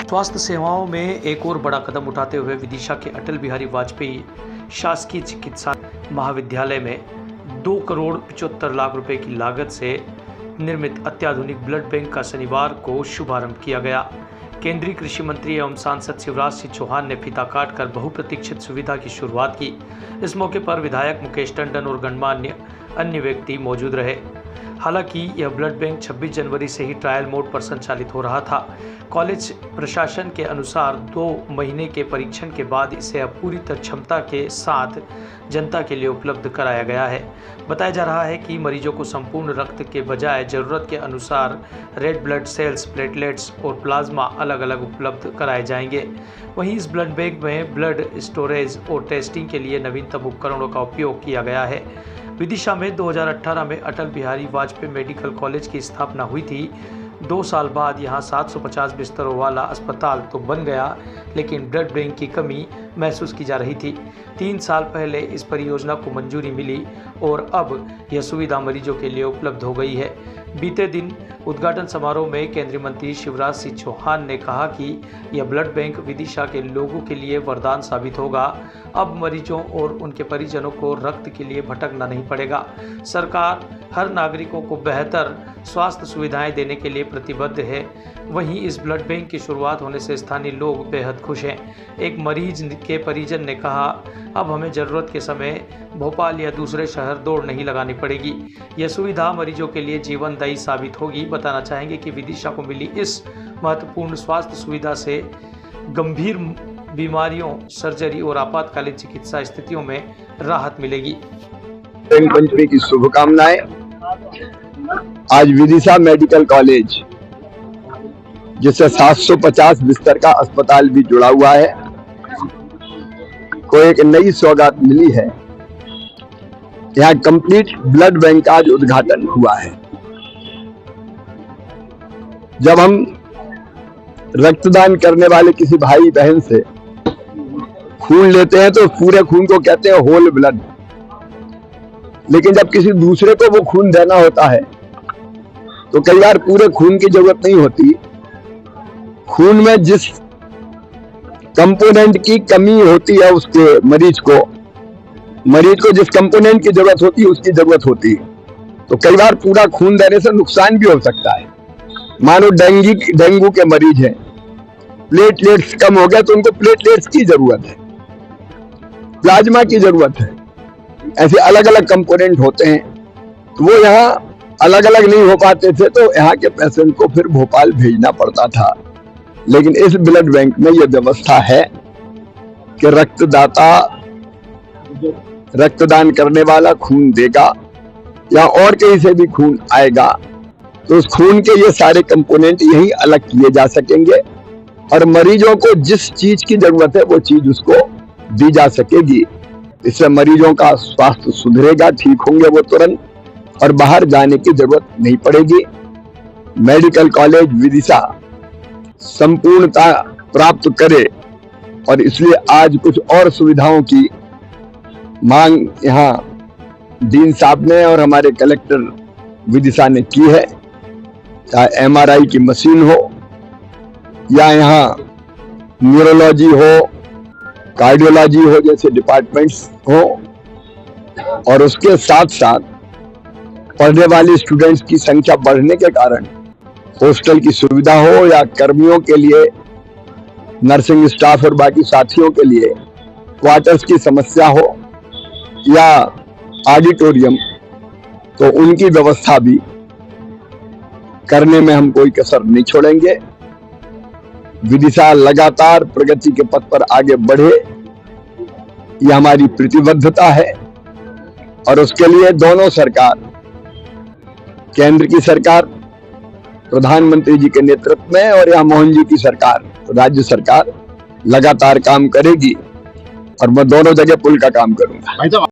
स्वास्थ्य सेवाओं में एक और बड़ा कदम उठाते हुए विदिशा के अटल बिहारी वाजपेयी शासकीय चिकित्सा महाविद्यालय में 2 करोड़ 75 लाख रुपए की लागत से निर्मित अत्याधुनिक ब्लड बैंक का शनिवार को शुभारंभ किया गया। केंद्रीय कृषि मंत्री एवं सांसद शिवराज सिंह चौहान ने फीता काटकर बहुप्रतीक्षित सुविधा की शुरुआत की। इस मौके पर विधायक मुकेश टंडन और गणमान्य अन्य व्यक्ति मौजूद रहे। हालांकि यह ब्लड बैंक 26 जनवरी से ही ट्रायल मोड पर संचालित हो रहा था। कॉलेज प्रशासन के अनुसार 2 महीने के परीक्षण के बाद इसे अब पूरी क्षमता के साथ जनता के लिए उपलब्ध कराया गया है। बताया जा रहा है कि मरीजों को संपूर्ण रक्त के बजाय जरूरत के अनुसार रेड ब्लड सेल्स, प्लेटलेट्स और प्लाज्मा अलग अलग उपलब्ध कराए जाएंगे। वहीं इस ब्लड बैंक में ब्लड स्टोरेज और टेस्टिंग के लिए नवीनतम उपकरणों का उपयोग किया गया है। विदिशा में 2018 में अटल बिहारी वाजपेयी मेडिकल कॉलेज की स्थापना हुई थी। 2 साल बाद यहां 750 बिस्तरों वाला अस्पताल तो बन गया, लेकिन ब्लड बैंक की कमी महसूस की जा रही थी। 3 साल पहले इस परियोजना को मंजूरी मिली और अब यह सुविधा मरीजों के लिए उपलब्ध हो गई है। बीते दिन उद्घाटन समारोह में केंद्रीय मंत्री शिवराज सिंह चौहान ने कहा कि यह ब्लड बैंक विदिशा के लोगों के लिए वरदान साबित होगा। अब मरीजों और उनके परिजनों को रक्त के लिए भटकना नहीं पड़ेगा। सरकार हर नागरिकों को बेहतर स्वास्थ्य सुविधाएं देने के लिए प्रतिबद्ध है। वहीं इस ब्लड बैंक की शुरुआत होने से स्थानीय लोग बेहद खुश हैं। एक मरीज के परिजन ने कहा, अब हमें ज़रूरत के समय भोपाल या दूसरे शहर दौड़ नहीं लगानी पड़ेगी। यह सुविधा मरीजों के लिए जीवनदायी साबित होगी। बताना चाहेंगे कि विदिशा को मिली इस महत्वपूर्ण स्वास्थ्य सुविधा से गंभीर बीमारियों, सर्जरी और आपातकालीन चिकित्सा स्थितियों में राहत मिलेगी। पंचमी की शुभकामनाएं। आज विदिशा मेडिकल कॉलेज, जिससे 750 बिस्तर का अस्पताल भी जुड़ा हुआ है, को एक नई सौगात मिली है। यहाँ कंप्लीट ब्लड बैंक का आज उद्घाटन हुआ है। जब हम रक्तदान करने वाले किसी भाई बहन से खून लेते हैं तो पूरे खून को कहते हैं होल ब्लड, लेकिन जब किसी दूसरे को वो खून देना होता है तो कई बार पूरे खून की जरूरत नहीं होती। खून में जिस कंपोनेंट की कमी होती है उसके मरीज को जिस कंपोनेंट की जरूरत होती है उसकी जरूरत होती है। तो कई बार पूरा खून देने से नुकसान भी हो सकता है। मानो डेंगू के मरीज हैं, प्लेटलेट्स कम हो गया तो उनको प्लेटलेट्स की जरूरत है, प्लाज्मा की जरूरत है। ऐसे अलग अलग कंपोनेंट होते हैं, तो वो यहाँ अलग अलग नहीं हो पाते थे, तो यहाँ के पेशेंट को फिर भोपाल भेजना पड़ता था। लेकिन इस ब्लड बैंक में यह व्यवस्था है कि रक्तदाता, रक्तदान करने वाला खून देगा या और कहीं से भी खून आएगा तो उस खून के ये सारे कंपोनेंट यही अलग किए जा सकेंगे और मरीजों को जिस चीज की जरूरत है वो चीज उसको दी जा सकेगी। इससे मरीजों का स्वास्थ्य सुधरेगा, ठीक होंगे वो तुरंत, और बाहर जाने की जरूरत नहीं पड़ेगी। मेडिकल कॉलेज विदिशा संपूर्णता प्राप्त करे और इसलिए आज कुछ और सुविधाओं की मांग यहाँ डीन साहब ने और हमारे कलेक्टर विदिशा ने की है। चाहे MRI की मशीन हो या यहाँ न्यूरोलॉजी हो, कार्डियोलॉजी हो, जैसे डिपार्टमेंट्स हो, और उसके साथ साथ पढ़ने वाले स्टूडेंट्स की संख्या बढ़ने के कारण हॉस्टल की सुविधा हो या कर्मियों के लिए, नर्सिंग स्टाफ और बाकी साथियों के लिए क्वार्टर्स की समस्या हो या ऑडिटोरियम, तो उनकी व्यवस्था भी करने में हम कोई कसर नहीं छोड़ेंगे। विदिशा लगातार प्रगति के पथ पर आगे बढ़े, यह हमारी प्रतिबद्धता है और उसके लिए दोनों सरकार, केंद्र की सरकार प्रधानमंत्री जी के नेतृत्व में और यहाँ मोहन जी की सरकार, राज्य सरकार लगातार काम करेगी और मैं दोनों जगह पुल का काम करूंगा।